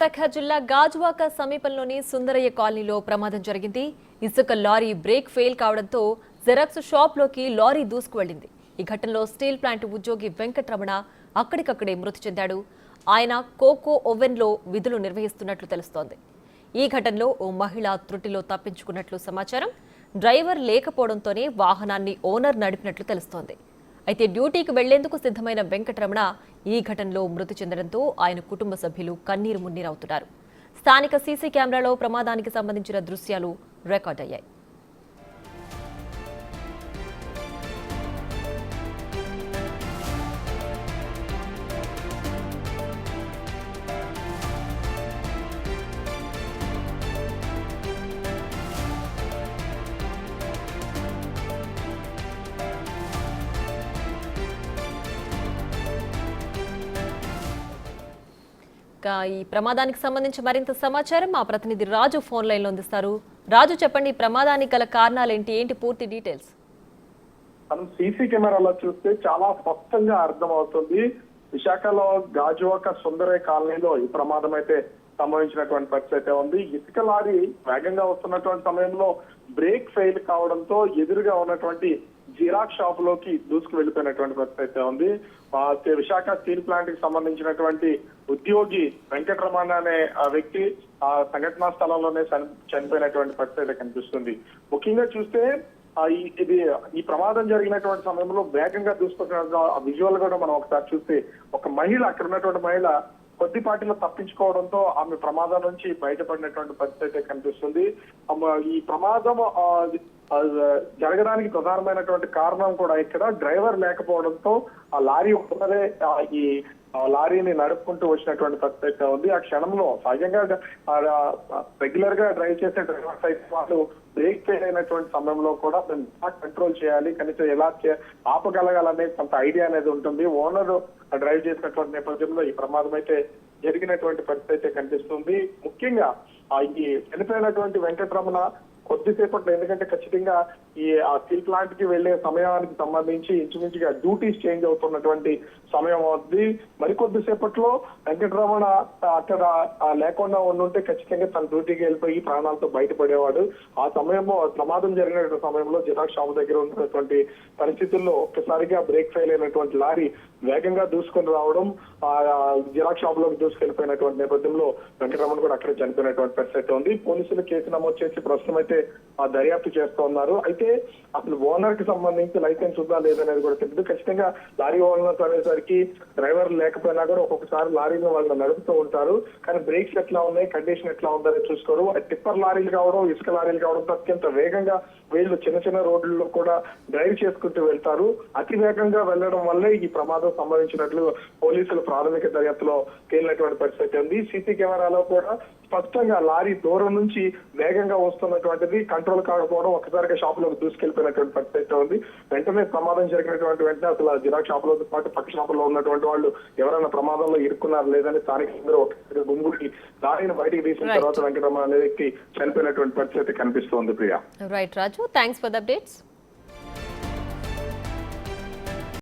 విశాఖ జిల్లా గాజువాక సమీపంలోని సుందరయ్య కాలనీలో ప్రమాదం జరిగింది. ఇసుక లారీ బ్రేక్ ఫెయిల్ కావడంతో జెరాక్స్ షాప్లోకి లారీ దూసుకువెళ్లింది. ఈ ఘటనలో స్టీల్ ప్లాంట్ ఉద్యోగి వెంకటరమణ అక్కడికక్కడే మృతి చెందాడు. ఆయన కోకో ఓవెన్లో విధులు నిర్వహిస్తున్నట్లు తెలుస్తోంది. ఈ ఘటనలో ఓ మహిళ త్రుటిలో తప్పించుకున్నట్లు సమాచారం. డ్రైవర్ లేకపోవడంతోనే వాహనాన్ని ఓనర్ నడిపినట్లు తెలుస్తోంది. అయితే డ్యూటీకి వెళ్లేందుకు సిద్ధమైన వెంకటరమణ ఈ ఘటనలో మృతి చెందడంతో ఆయన కుటుంబ సభ్యులు కన్నీరు మున్నీరవుతున్నారు. స్థానిక సీసీ కెమెరాలో ప్రమాదానికి సంబంధించిన దృశ్యాలు రికార్డ్ అయ్యాయి. ఈ ప్రమాదానికి సంబంధించి మరింత సమాచారం మా ప్రతినిధి రాజు ఫోన్ లైన్ లో అందిస్తారు. రాజు, చెప్పండి, ప్రమాదానికి గల కారణాలు ఏంటి పూర్తి డీటెయిల్స్? మనం సీసీ కెమెరాలో చూస్తే చాలా స్పష్టంగా అర్థమవుతుంది. విశాఖలో గాజువాక సుందరయ్య కాలనీలో ఈ ప్రమాదం అయితే సంభవించినటువంటి పరిస్థితి అయితే ఉంది. ఇసుక లారీ వేగంగా వస్తున్నటువంటి సమయంలో బ్రేక్ ఫెయిల్ కావడంతో ఎదురుగా ఉన్నటువంటి జిరాక్స్ షాప్ లోకి దూసుకు వెళ్లిపోయినటువంటి పరిస్థితి అయితే ఉంది. విశాఖ స్టీల్ ప్లాంట్ కి సంబంధించినటువంటి ఉద్యోగి వెంకటరమణ అనే వ్యక్తి ఆ సంఘటనా స్థలంలోనే చనిపోయినటువంటి పరిస్థితి అయితే కనిపిస్తుంది. ముఖ్యంగా చూస్తే ఈ ప్రమాదం జరిగినటువంటి సమయంలో వేగంగా దూసుకొచ్చిన విజువల్ కూడా మనం ఒకసారి చూస్తే ఒక మహిళ, అక్కడ ఉన్నటువంటి మహిళ కొద్దిపాటిలో తప్పించుకోవడంతో ఆమె ప్రమాదం నుంచి బయటపడినటువంటి పరిస్థితి అయితే కనిపిస్తుంది. ఈ ప్రమాదం జరగడానికి ప్రధానమైనటువంటి కారణం కూడా ఇక్కడ డ్రైవర్ లేకపోవడంతో ఆ లారీ ఉన్నదే ఈ లారీని నడుపుకుంటూ వచ్చినటువంటి పరిస్థితి అయితే ఉంది. ఆ క్షణంలో సహజంగా రెగ్యులర్ గా డ్రైవ్ చేసే డ్రైవర్స్ అయితే వాళ్ళు బ్రేక్ ఫెయిల్ అయినటువంటి సమయంలో కూడా కంట్రోల్ చేయాలి, కనీసం ఎలా ఆపగలగాలనే కొంత ఐడియా అనేది ఉంటుంది. ఓనర్ డ్రైవ్ చేసినటువంటి నేపథ్యంలో ఈ ప్రమాదం అయితే జరిగినటువంటి పరిస్థితి అయితే కనిపిస్తుంది. ముఖ్యంగా ఈ చనిపోయినటువంటి వెంకటరమణ కొద్దిసేపట్లో, ఎందుకంటే ఖచ్చితంగా ఈ స్టీల్ ప్లాంట్ కి వెళ్లే సమయానికి సంబంధించి ఇంచుమించుగా డ్యూటీస్ చేంజ్ అవుతున్నటువంటి సమయం అవుతుంది. మరికొద్దిసేపట్లో వెంకటరమణ అక్కడ లేకుండా ఉండుంటే ఖచ్చితంగా తన డ్యూటీకి వెళ్ళిపోయి ప్రాణాలతో బయటపడేవాడు. ఆ సమయంలో ప్రమాదం జరిగిన సమయంలో జిరాక్స్ షాప్ దగ్గర ఉన్నటువంటి పరిస్థితుల్లో ఒక్కసారిగా బ్రేక్ ఫెయిల్ అయినటువంటి లారీ వేగంగా దూసుకొని రావడం, జిరాక్స్ షాప్ లోకి దూసుకెళ్లిపోయినటువంటి నేపథ్యంలో వెంకటరమణ కూడా అక్కడే చనిపోయినటువంటి పరిస్థితి ఉంది. పోలీసులు కేసు నమోదు చేసి ప్రస్తుతం అయితే దర్యాప్తు చేస్తూ ఉన్నారు. అయితే అసలు ఓనర్ కి సంబంధించి లైసెన్స్ ఉందా లేదనేది కూడా తెలియదు. ఖచ్చితంగా లారీ ఓనర్ అనేసరికి డ్రైవర్ లేకపోయినా కూడా ఒక్కొక్కసారి లారీని వాళ్ళు నడుపుతూ ఉంటారు, కానీ బ్రేక్స్ ఎట్లా ఉన్నాయి, కండిషన్ ఎట్లా ఉందని చూసుకోరు. టిప్పర్ లారీలు కావడం, ఇసుక లారీలు కావడంతో అత్యంత వేగంగా వీళ్ళు చిన్న చిన్న రోడ్లలో కూడా డ్రైవ్ చేసుకుంటూ వెళ్తారు. అతి వేగంగా వెళ్లడం వల్లే ఈ ప్రమాదం సంభవించినట్లు పోలీసులు ప్రాథమిక దర్యాప్తులో తేలినటువంటి పరిస్థితి ఉంది. సీసీ కెమెరాలో కూడా స్పష్టంగా లారీ దూరం నుంచి వేగంగా వస్తున్నటువంటిది కంట్రోల్ కాకపోవడం, ఒక్కసారిగా షాప్ లోకి దూసుకెళ్లిపోయినటువంటి పరిస్థితి ఉంది. వెంటనే ప్రమాదం జరిగినటువంటి వెంటనే అసలు జిరాక్స్ షాప్ లతో పాటు పక్క షాప్ లో ఉన్నటువంటి వాళ్ళు ఎవరైనా ప్రమాదంలో ఇరుక్కున్నారు లేదని స్థానికులందరూ ఒక గుంపుకి లారీని బయటికి తీసిన తర్వాత వెంకటరమణ అనే వ్యక్తి చనిపోయినటువంటి పరిస్థితి కనిపిస్తోంది. Priya. Right Raju, thanks for the updates.